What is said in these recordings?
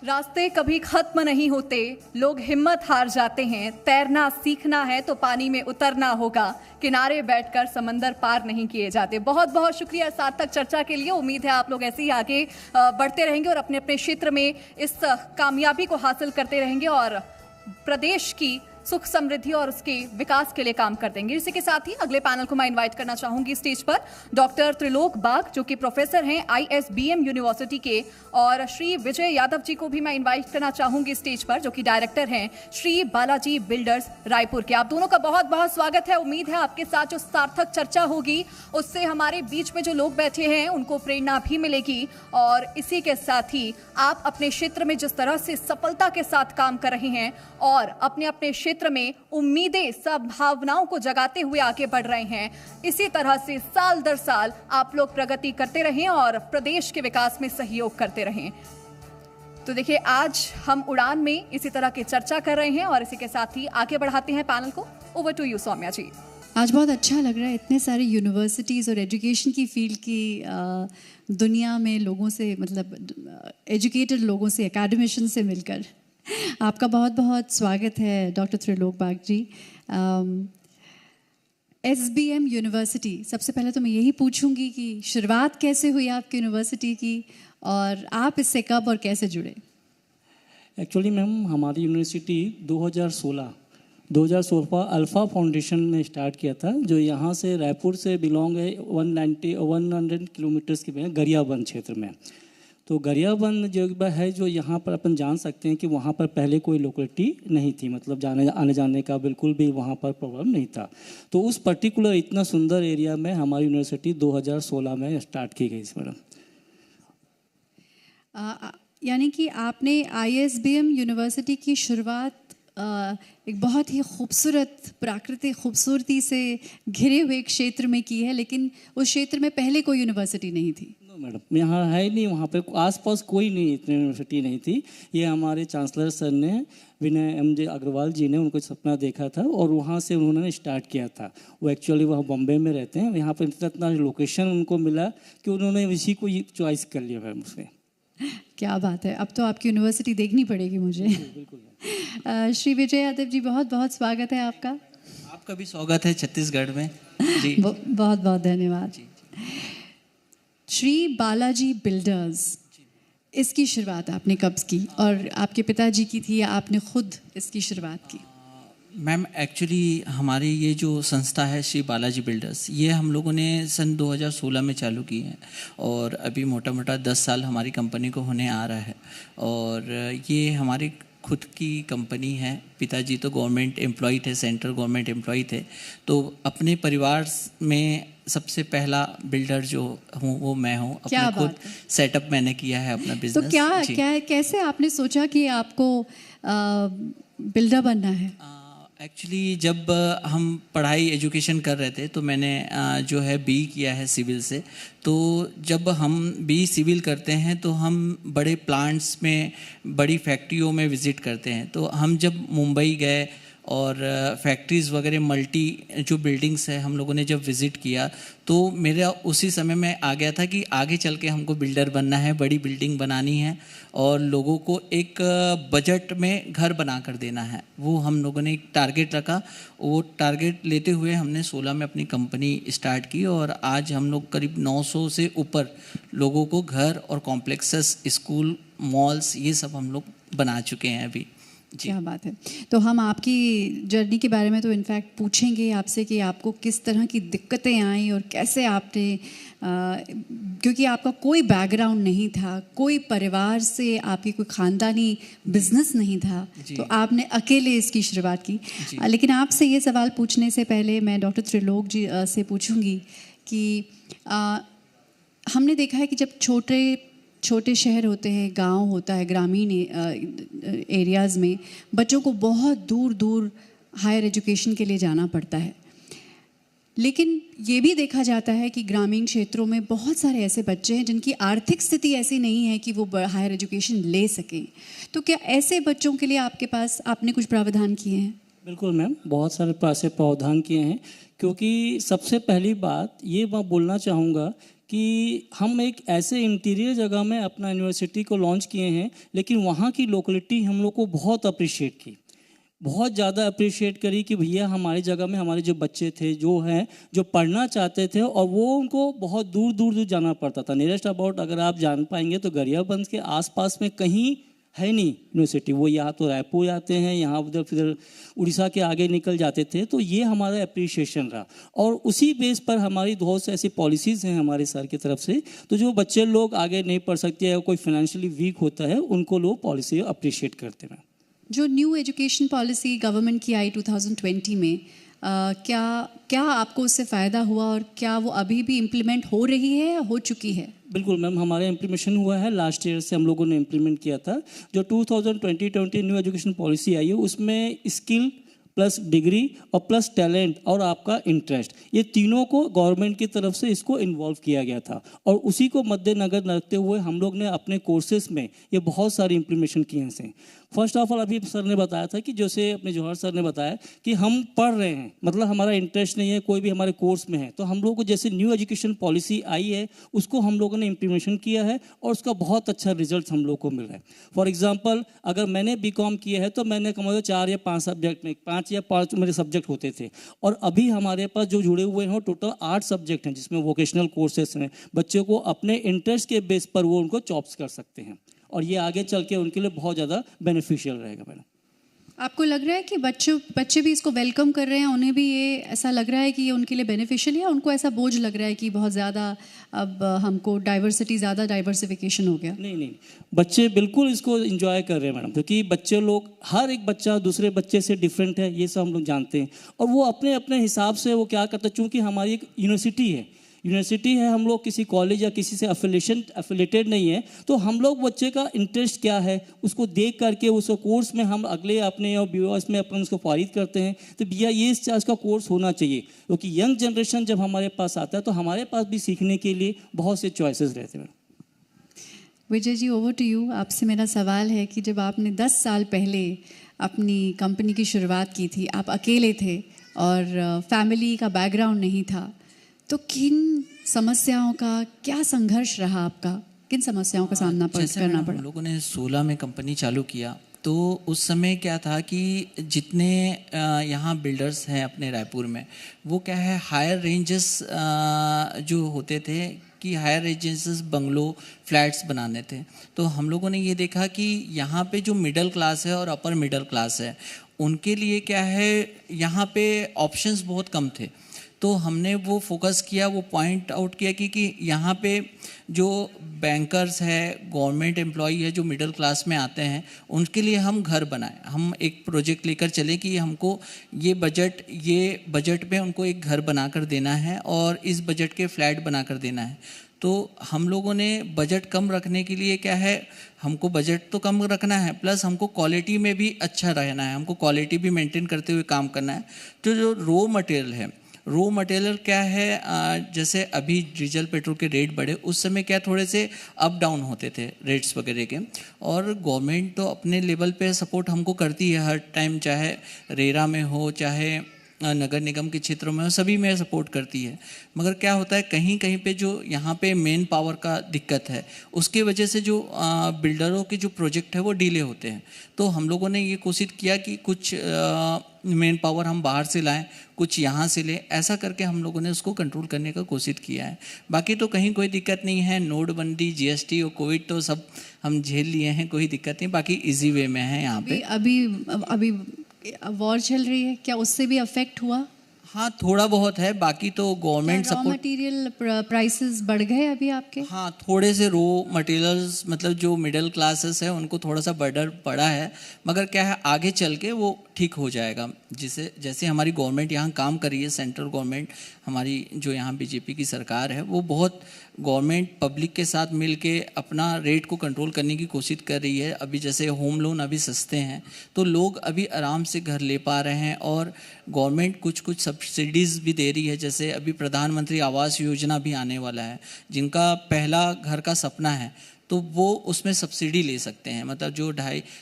रास्ते कभी खत्म नहीं होते, लोग हिम्मत हार जाते हैं। तैरना सीखना है तो पानी में उतरना होगा, किनारे बैठकर समंदर पार नहीं किए जाते। बहुत बहुत शुक्रिया सार्थक चर्चा के लिए। उम्मीद है आप लोग ऐसे ही आगे बढ़ते रहेंगे और अपने अपने क्षेत्र में इस कामयाबी को हासिल करते रहेंगे और प्रदेश की सुख समृद्धि और उसके विकास के लिए काम कर देंगे। इसी के साथ ही अगले पैनल को मैं इनवाइट करना चाहूंगी स्टेज पर डॉक्टर त्रिलोक बाग, जो कि प्रोफेसर हैं ISBM यूनिवर्सिटी के, और श्री विजय यादव जी को भी मैं इनवाइट करना चाहूंगी स्टेज पर, जो कि डायरेक्टर हैं श्री बालाजी बिल्डर्स रायपुर के। आप दोनों का बहुत बहुत स्वागत है। उम्मीद है आपके साथ जो सार्थक चर्चा होगी उससे हमारे बीच में जो लोग बैठे हैं उनको प्रेरणा भी मिलेगी, और इसी के साथ ही आप अपने क्षेत्र में जिस तरह से सफलता के साथ काम कर रहे हैं और अपने अपने क्षेत्र में उम्मीदें संभावनाओं को जगाते हुए आगे बढ़ रहे हैं, इसी तरह से साल दर साल आप लोग प्रगति करते रहें और प्रदेश के विकास में सहयोग करते रहें। तो देखिए, आज हम उड़ान में इसी तरह की चर्चा कर रहे हैं और इसी के साथ ही आगे बढ़ाते हैं पैनल को। ओवर टू यू सौम्या जी। आज बहुत अच्छा लग रहा है, इतने सारे यूनिवर्सिटीज़ और एजुकेशन की फील्ड की दुनिया में लोगों से, मतलब एजुकेटेड लोगों से, एकेडमिशियन से मिलकर। आपका बहुत बहुत स्वागत है डॉक्टर त्रिलोक बाग जी। SBM यूनिवर्सिटी, सबसे पहले तो मैं यही पूछूंगी कि शुरुआत कैसे हुई आपकी यूनिवर्सिटी की और आप इससे कब और कैसे जुड़े? एक्चुअली मैम, हमारी यूनिवर्सिटी 2016 अल्फ़ा फाउंडेशन ने स्टार्ट किया था, जो यहाँ से रायपुर से बिलोंग है 100 किलोमीटर्स के गरियाबंद क्षेत्र में। तो गरियाबंद जो है, जो यहाँ पर अपन जान सकते हैं कि वहाँ पर पहले कोई लोकेलिटी नहीं थी, मतलब आने जाने का बिल्कुल भी वहाँ पर प्रॉब्लम नहीं था। तो उस पर्टिकुलर इतना सुंदर एरिया में हमारी यूनिवर्सिटी 2016 में स्टार्ट की गई मैडम। यानी कि आपने ISBM यूनिवर्सिटी की शुरुआत एक बहुत ही खूबसूरत प्राकृतिक खूबसूरती से घिरे हुए क्षेत्र में की है, लेकिन उस क्षेत्र में पहले कोई यूनिवर्सिटी नहीं थी। मैडम, यहाँ है नहीं, वहाँ पे आसपास कोई नहीं, इतनी यूनिवर्सिटी नहीं थी। ये हमारे चांसलर सर ने, विनय MJ अग्रवाल जी ने उनको सपना देखा था और वहाँ से उन्होंने स्टार्ट किया था। वो एक्चुअली वहाँ बॉम्बे में रहते हैं। यहाँ पर इतना लोकेशन उनको मिला कि उन्होंने इसी को चॉइस कर लिया मैम उसमें। क्या बात है, अब तो आपकी यूनिवर्सिटी देखनी पड़ेगी मुझे। बिल्कुल। श्री विजय यादव जी, बहुत बहुत स्वागत है आपका। आपका भी स्वागत है छत्तीसगढ़ में जी। बहुत बहुत धन्यवाद जी। श्री बालाजी बिल्डर्स, इसकी शुरुआत आपने कब की और आपके पिताजी की थी या आपने खुद इसकी शुरुआत की? मैम, एक्चुअली हमारी ये जो संस्था है श्री बालाजी बिल्डर्स, ये हम लोगों ने सन 2016 में चालू की है और अभी मोटा मोटा 10 साल हमारी कंपनी को होने आ रहा है। और ये हमारी खुद की कंपनी है। पिताजी तो गवर्नमेंट एम्प्लॉय थे, सेंट्रल गवर्नमेंट एम्प्लॉय थे। तो अपने परिवार में सबसे पहला बिल्डर जो हूँ वो मैं हूँ। अपना खुद सेटअप मैंने किया है अपना बिजनेस। तो क्या कैसे आपने सोचा कि आपको बिल्डर बनना है? एक्चुअली जब हम पढ़ाई एजुकेशन कर रहे थे तो मैंने जो है BE किया है सिविल से। तो जब हम BE सिविल करते हैं तो हम बड़े प्लांट्स में, बड़ी फैक्ट्रियों में विज़िट करते हैं। तो हम जब मुंबई गए और फैक्ट्रीज़ वगैरह, मल्टी जो बिल्डिंग्स है, हम लोगों ने जब विज़िट किया तो मेरा उसी समय में आ गया था कि आगे चल के हमको बिल्डर बनना है, बड़ी बिल्डिंग बनानी है और लोगों को एक बजट में घर बना कर देना है। वो हम लोगों ने एक टारगेट रखा। वो टारगेट लेते हुए हमने 16 में अपनी कंपनी स्टार्ट की और आज हम लोग करीब 900 से ऊपर लोगों को घर और कॉम्प्लेक्सेस, स्कूल, मॉल्स, ये सब हम लोग बना चुके हैं अभी। क्या बात है। तो हम आपकी जर्नी के बारे में तो इनफैक्ट पूछेंगे आपसे कि आपको किस तरह की दिक्कतें आई और कैसे आपने, क्योंकि आपका कोई बैकग्राउंड नहीं था, कोई परिवार से आपकी कोई ख़ानदानी बिजनेस नहीं था, तो आपने अकेले इसकी शुरुआत की। लेकिन आपसे ये सवाल पूछने से पहले मैं डॉक्टर त्रिलोक जी से पूछूंगी कि हमने देखा है कि जब छोटे शहर होते हैं, गांव होता है, ग्रामीण एरियाज़ में बच्चों को बहुत दूर दूर हायर एजुकेशन के लिए जाना पड़ता है। लेकिन ये भी देखा जाता है कि ग्रामीण क्षेत्रों में बहुत सारे ऐसे बच्चे हैं जिनकी आर्थिक स्थिति ऐसी नहीं है कि वो हायर एजुकेशन ले सकें। तो क्या ऐसे बच्चों के लिए आपके पास आपने कुछ प्रावधान किए हैं? बिल्कुल मैम, बहुत सारे ऐसे प्रावधान किए हैं। क्योंकि सबसे पहली बात ये मैं बोलना चाहूँगा कि हम एक ऐसे इंटीरियर जगह में अपना यूनिवर्सिटी को लॉन्च किए हैं, लेकिन वहाँ की लोकेलिटी हम लोग को बहुत अप्रिशिएट की, बहुत ज़्यादा अप्रिशिएट करी कि भैया हमारी जगह में हमारे जो बच्चे थे जो हैं जो पढ़ना चाहते थे और वो उनको बहुत दूर दूर दूर जाना पड़ता था। नियरेस्ट अबाउट अगर आप जान पाएंगे तो गरियाबंद के आसपास में कहीं है नहीं यूनिवर्सिटी। वो यहाँ तो रायपुर आते हैं, यहाँ उधर फिर उड़ीसा के आगे निकल जाते थे। तो ये हमारा अप्रिशिएशन रहा और उसी बेस पर हमारी बहुत से ऐसी पॉलिसीज़ हैं हमारे सर की तरफ से। तो जो बच्चे लोग आगे नहीं पढ़ सकते या कोई फाइनेंशियली वीक होता है उनको लोग पॉलिसी अप्रिशिएट करते हैं। जो न्यू एजुकेशन पॉलिसी गवर्नमेंट की आई 2020 में क्या आपको उससे फ़ायदा हुआ और क्या वो अभी भी इम्प्लीमेंट हो रही है या हो चुकी है? बिल्कुल मैम, हमारा इम्प्लीमेंटेशन हुआ है। लास्ट ईयर से हम लोगों ने इम्प्लीमेंट किया था। जो 2020 न्यू एजुकेशन पॉलिसी आई है उसमें स्किल प्लस डिग्री और प्लस टैलेंट और आपका इंटरेस्ट, ये तीनों को गवर्नमेंट की तरफ से इसको इन्वॉल्व किया गया था और उसी को मद्देनजर रखते हुए हम लोग ने अपने कोर्सेज में ये बहुत सारी इम्प्लीमेंटेशन किए हैं। फर्स्ट ऑफ ऑल अभी सर ने बताया था कि जैसे अपने जौहर सर ने बताया कि हम पढ़ रहे हैं, मतलब हमारा इंटरेस्ट नहीं है कोई भी हमारे कोर्स में है, तो हम लोगों को जैसे न्यू एजुकेशन पॉलिसी आई है उसको हम लोगों ने इम्प्लीमेंटेशन किया है और उसका बहुत अच्छा रिजल्ट हम लोग को मिल रहा है। फॉर एग्जांपल अगर मैंने बीकॉम किया है तो मैंने कम 4 या 5 सब्जेक्ट में 5 या 5 मेरे सब्जेक्ट होते थे और अभी हमारे पास जो जुड़े हुए हैं टोटल 8 सब्जेक्ट हैं जिसमें वोकेशनल कोर्सेस हैं। बच्चों को अपने इंटरेस्ट के बेस पर वो उनको जॉब्स कर सकते हैं और ये आगे चल के उनके लिए बहुत ज़्यादा बेनिफिशियल रहेगा। मैडम आपको लग रहा है कि बच्चे भी इसको वेलकम कर रहे हैं, उन्हें भी ये ऐसा लग रहा है कि ये उनके लिए बेनिफिशियल है, उनको ऐसा बोझ लग रहा है कि बहुत ज़्यादा अब हमको ज़्यादा डाइवर्सिफिकेशन हो गया? नहीं, बच्चे बिल्कुल इसको एंजॉय कर रहे हैं मैडम, क्योंकि बच्चे लोग हर एक बच्चा दूसरे बच्चे से डिफरेंट है, ये सब हम लोग जानते हैं और वो अपने अपने हिसाब से वो क्या करते हैं। चूँकि हमारी एक यूनिवर्सिटी है, हम लोग किसी कॉलेज या किसी से एफिलेटेड नहीं है, तो हम लोग बच्चे का इंटरेस्ट क्या है उसको देख करके उस कोर्स में हम अगले अपने और बीओएस में अपन उसको फारिग करते हैं। तो भैया ये इस चीज़ का कोर्स होना चाहिए, क्योंकि यंग जनरेशन जब हमारे पास आता है तो हमारे पास भी सीखने के लिए बहुत से चॉइसेस रहते हैं। Vijay ji, over to you. आपसे मेरा सवाल है कि जब आपने 10 साल पहले अपनी कंपनी की शुरुआत की थी, आप अकेले थे और फैमिली का बैकग्राउंड नहीं था, तो किन समस्याओं का क्या संघर्ष रहा आपका? किन समस्याओं का सामना करना पड़ा? हम लोगों ने 16 में कंपनी चालू किया तो उस समय क्या था कि जितने यहाँ बिल्डर्स हैं अपने रायपुर में, वो क्या है हायर रेंजेस जो होते थे कि हायर रेंजेस बंगलो फ्लैट्स बनाने थे। तो हम लोगों ने ये देखा कि यहाँ पे जो मिडिल क्लास है और अपर मिडिल क्लास है उनके लिए क्या है यहाँ पे ऑप्शंस बहुत कम थे। तो हमने वो फोकस किया, वो पॉइंट आउट किया कि यहाँ पे जो बैंकर्स है, गवर्नमेंट एम्प्लॉई है जो मिडिल क्लास में आते हैं, उनके लिए हम घर बनाएं। हम एक प्रोजेक्ट लेकर चले कि हमको ये बजट में उनको एक घर बनाकर देना है और इस बजट के फ्लैट बनाकर देना है। तो हम लोगों ने बजट कम रखने के लिए क्या है, हमको बजट तो कम रखना है प्लस हमको क्वालिटी में भी अच्छा रहना है, हमको क्वालिटी भी मेंटेन करते हुए काम करना है। तो जो रॉ मटेरियल क्या है, जैसे अभी डीजल पेट्रोल के रेट बढ़े, उस समय क्या थोड़े से अप डाउन होते थे रेट्स वगैरह के, और गवर्नमेंट तो अपने लेवल पे सपोर्ट हमको करती है हर टाइम, चाहे रेरा में हो चाहे नगर निगम के क्षेत्रों में हो, सभी में सपोर्ट करती है। मगर क्या होता है कहीं कहीं पे जो यहाँ पे मेन पावर का दिक्कत है, उसके वजह से जो बिल्डरों के जो प्रोजेक्ट है वो डिले होते हैं। तो हम लोगों ने ये कोशिश किया कि कुछ मेन पावर हम बाहर से लाएं, कुछ यहाँ से लें, ऐसा करके हम लोगों ने उसको कंट्रोल करने का कोशिश किया है। बाकी तो कहीं कोई दिक्कत नहीं है, नोटबंदी, जीएसटी और कोविड तो सब हम झेल लिए हैं, कोई दिक्कत नहीं, बाकी इजी वे में है यहाँ पे। अभी वॉर चल रही है, क्या उससे भी अफेक्ट हुआ? हाँ थोड़ा बहुत है, बाकी तो government support. Raw material prices बढ़ गए अभी आपके? हाँ थोड़े से रॉ मटेरियल्स, मतलब जो मिडिल क्लासेस है उनको थोड़ा सा बर्डन पड़ा है, मगर क्या है आगे चल के वो ठीक हो जाएगा। जैसे हमारी गवर्नमेंट यहाँ काम कर रही है, सेंट्रल गवर्नमेंट हमारी जो यहाँ बीजेपी की सरकार है, वो बहुत गवर्नमेंट पब्लिक के साथ मिल के अपना रेट को कंट्रोल करने की कोशिश कर रही है। अभी जैसे होम लोन अभी सस्ते हैं तो लोग अभी आराम से घर ले पा रहे हैं, और गवर्नमेंट कुछ सब्सिडीज़ भी दे रही है। जैसे अभी प्रधानमंत्री आवास योजना भी आने वाला है, जिनका पहला घर का सपना है तो वो उसमें सब्सिडी ले सकते हैं। मतलब जो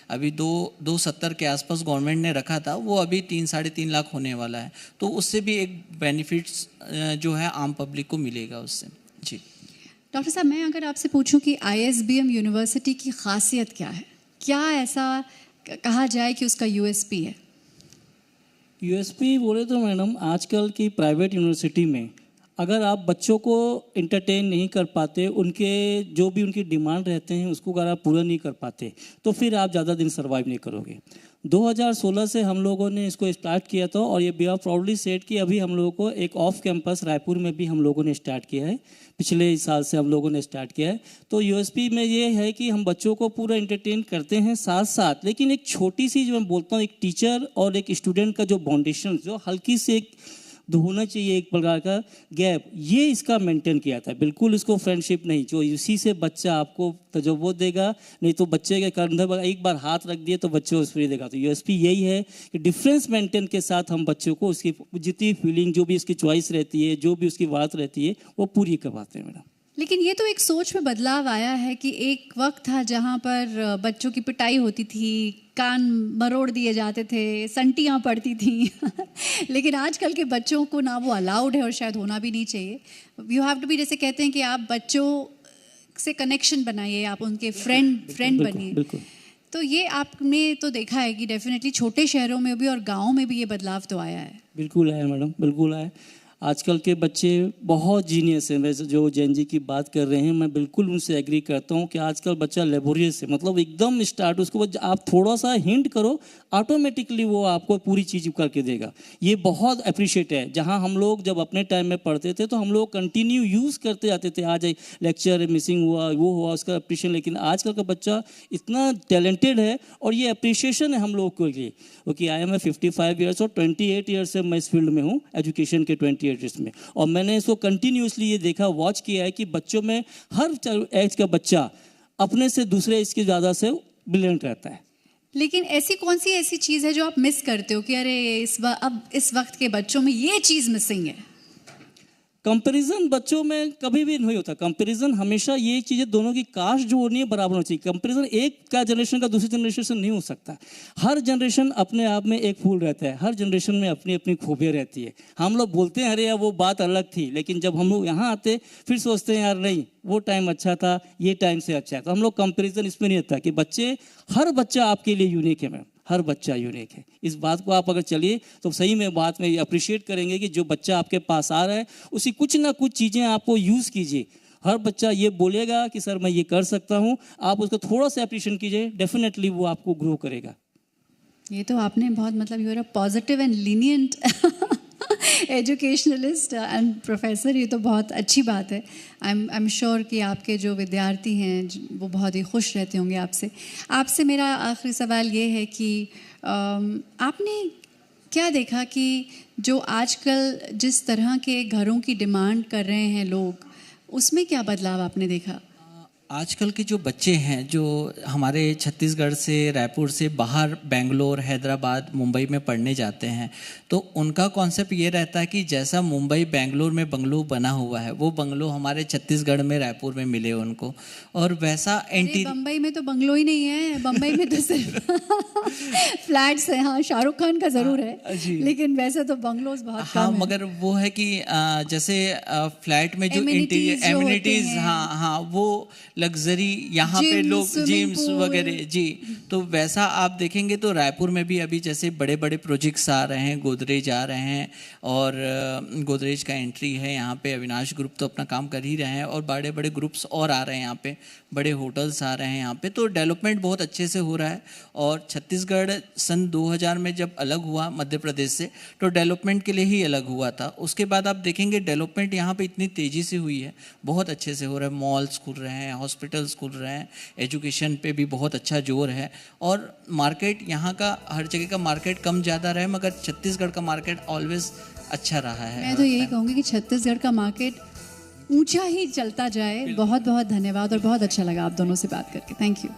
अभी 270 के आसपास गवर्नमेंट ने रखा था, वो अभी 3-3.5 लाख होने वाला है। तो उससे भी एक बेनिफिट्स जो है आम पब्लिक को मिलेगा उससे। जी डॉक्टर साहब, मैं अगर आपसे पूछूं कि ISBM यूनिवर्सिटी की खासियत क्या है, क्या ऐसा कहा जाए कि उसका USP है? यूएसपी बोले तो मैडम, आजकल की प्राइवेट यूनिवर्सिटी में अगर आप बच्चों को इंटरटेन नहीं कर पाते, उनके जो भी उनकी डिमांड रहते हैं उसको अगर आप पूरा नहीं कर पाते, तो फिर आप ज़्यादा दिन सर्वाइव नहीं करोगे। 2016 से हम लोगों ने इसको स्टार्ट किया था और ये वी आर प्राउडली सेड कि अभी हम लोगों को एक ऑफ कैंपस रायपुर में भी हम लोगों ने स्टार्ट किया है। पिछले साल से हम लोगों ने स्टार्ट किया है। तो यूएसपी में ये है कि हम बच्चों को पूरा इंटरटेन करते हैं साथ साथ, लेकिन एक छोटी सी जो मैं बोलता हूँ, एक टीचर और एक स्टूडेंट का जो बाउंडेशन, जो हल्की से एक होना चाहिए एक प्रकार का गैप, ये इसका मेंटेन किया था। बिल्कुल इसको फ्रेंडशिप नहीं, जो इसी से बच्चा आपको तजुर्बा देगा, नहीं तो बच्चे के कंधे पर एक बार हाथ रख दिए तो बच्चे को फ्री देगा। तो यूएसपी यही है कि डिफरेंस मेंटेन के साथ हम बच्चों को उसकी जितनी फीलिंग, जो भी उसकी चॉइस रहती है, जो भी उसकी बात रहती है, वो पूरी करवाते हैं मैडम। लेकिन ये तो एक सोच में बदलाव आया है कि एक वक्त था जहाँ पर बच्चों की पिटाई होती थी, कान मरोड़ दिए जाते थे, संटियाँ पड़ती थी लेकिन आजकल के बच्चों को ना वो अलाउड है और शायद होना भी नहीं चाहिए। यू हैव टू बी, जैसे कहते हैं कि आप बच्चों से कनेक्शन बनाइए, आप उनके फ्रेंड बनिए। तो ये आपने तो देखा है कि डेफिनेटली छोटे शहरों में भी और गाँव में भी ये बदलाव तो आया है। बिल्कुल है मैडम, बिल्कुल है। आजकल के बच्चे बहुत जीनियस हैं। वैसे जो जैन जी की बात कर रहे हैं, मैं बिल्कुल उनसे एग्री करता हूं कि आजकल बच्चा लेबोरियस है, मतलब एकदम स्टार्ट, उसको आप थोड़ा सा हिंट करो, ऑटोमेटिकली वो आपको पूरी चीज़ करके देगा। ये बहुत अप्रिशिएट है। जहां हम लोग जब अपने टाइम में पढ़ते थे तो हम लोग कंटिन्यू यूज़ करते जाते थे, आज लेक्चर मिसिंग हुआ, वो हुआ, उसका अप्रिशिएशन। लेकिन आजकल का बच्चा इतना टैलेंटेड है और ये अप्रिशिएशन है हम लोग के लिए। क्योंकि आई एम 55 ईयर्स और 28 ईयर्स से मैं इस फील्ड में हूँ, एजुकेशन के 28 ईयर्स में, और मैंने इसको कंटिन्यूसली ये देखा, वॉच किया है कि बच्चों में हर एज का बच्चा अपने से दूसरे एज के ज़्यादा से ब्रिलियंट रहता है। लेकिन ऐसी कौन सी ऐसी चीज़ है जो आप मिस करते हो कि अरे अब इस वक्त के बच्चों में ये चीज़ मिसिंग है? कंपैरिजन बच्चों में कभी भी नहीं होता। कंपैरिजन हमेशा ये चीज़ें दोनों की कास्ट जो होनी है बराबर होनी चाहिए। कंपैरिजन एक का जनरेशन का दूसरी जनरेशन से नहीं हो सकता। हर जनरेशन अपने आप में एक फूल रहता है, हर जनरेशन में अपनी अपनी खूबियाँ रहती है। हम लोग बोलते हैं अरे यार वो बात अलग थी, लेकिन जब हम लोग यहाँ आते फिर सोचते हैं यार नहीं वो टाइम अच्छा था, ये टाइम से अच्छा है। तो हम लोग कंपैरिजन इसमें नहीं रहता कि बच्चे, हर बच्चा आपके लिए यूनिक है मैम, हर बच्चा यूनिक है। इस बात को आप अगर चलिए तो सही में बात में अप्रिशिएट करेंगे कि जो बच्चा आपके पास आ रहा है उसी कुछ ना कुछ चीज़ें आपको यूज़ कीजिए। हर बच्चा ये बोलेगा कि सर मैं ये कर सकता हूँ, आप उसको थोड़ा सा अप्रिशिएट कीजिए, डेफिनेटली वो आपको ग्रो करेगा। ये तो आपने बहुत, मतलब you are a positive and lenient educationalist and professor. ये तो बहुत अच्छी बात है। आई एम श्योर कि आपके जो विद्यार्थी हैं वो बहुत ही खुश रहते होंगे आपसे। आपसे मेरा आखिरी सवाल ये है कि आपने क्या देखा कि जो आजकल जिस तरह के घरों की डिमांड कर रहे हैं लोग, उसमें क्या बदलाव आपने देखा? आजकल के जो बच्चे हैं जो हमारे छत्तीसगढ़ से, रायपुर से बाहर बेंगलोर, हैदराबाद, मुंबई में पढ़ने जाते हैं, तो उनका कॉन्सेप्ट ये रहता है कि जैसा मुंबई बेंगलोर में बंगलो बना हुआ है वो बंगलो हमारे छत्तीसगढ़ में, रायपुर में मिले उनको, और वैसा बम्बई में तो बंगलो ही नहीं है, बम्बई में तो सिर्फ फ्लैट्स हैं। हाँ, शाहरुख खान का ज़रूर है, लेकिन वैसे तो बंगलोज बहुत कम हाँ, है। मगर वो है कि जैसे फ्लैट में जो इंटीरियर एमिनिटीज, हाँ, वो लग्जरी, यहाँ पे लोग जिम्स वगैरह, जी, तो वैसा आप देखेंगे तो रायपुर में भी अभी जैसे बड़े बड़े प्रोजेक्ट्स आ रहे हैं, गोदरेज आ रहे हैं, और गोदरेज का एंट्री है यहाँ पे, अविनाश ग्रुप तो अपना काम कर ही रहे हैं, और बड़े बड़े ग्रुप्स और आ रहे हैं यहाँ पे, बड़े होटल्स आ रहे हैं यहाँ पे, तो डेवलपमेंट बहुत अच्छे से हो रहा है। और छत्तीसगढ़ सन 2000 में जब अलग हुआ मध्य प्रदेश से, तो डेवलपमेंट के लिए ही अलग हुआ था। उसके बाद आप देखेंगे डेवलपमेंट यहाँ पे इतनी तेज़ी से हुई है, बहुत अच्छे से हो रहा है, मॉल्स खुल रहे हैं, हॉस्पिटल्स खुल रहे हैं, एजुकेशन पे भी बहुत अच्छा जोर है, और मार्केट यहाँ का, हर जगह का मार्केट कम ज़्यादा रहे, मगर छत्तीसगढ़ का मार्केट ऑलवेज अच्छा रहा है। मैं तो यही कहूँगी कि छत्तीसगढ़ का मार्केट ऊंचा ही चलता जाए। बहुत बहुत धन्यवाद और बहुत अच्छा लगा आप दोनों से बात करके। Thank you.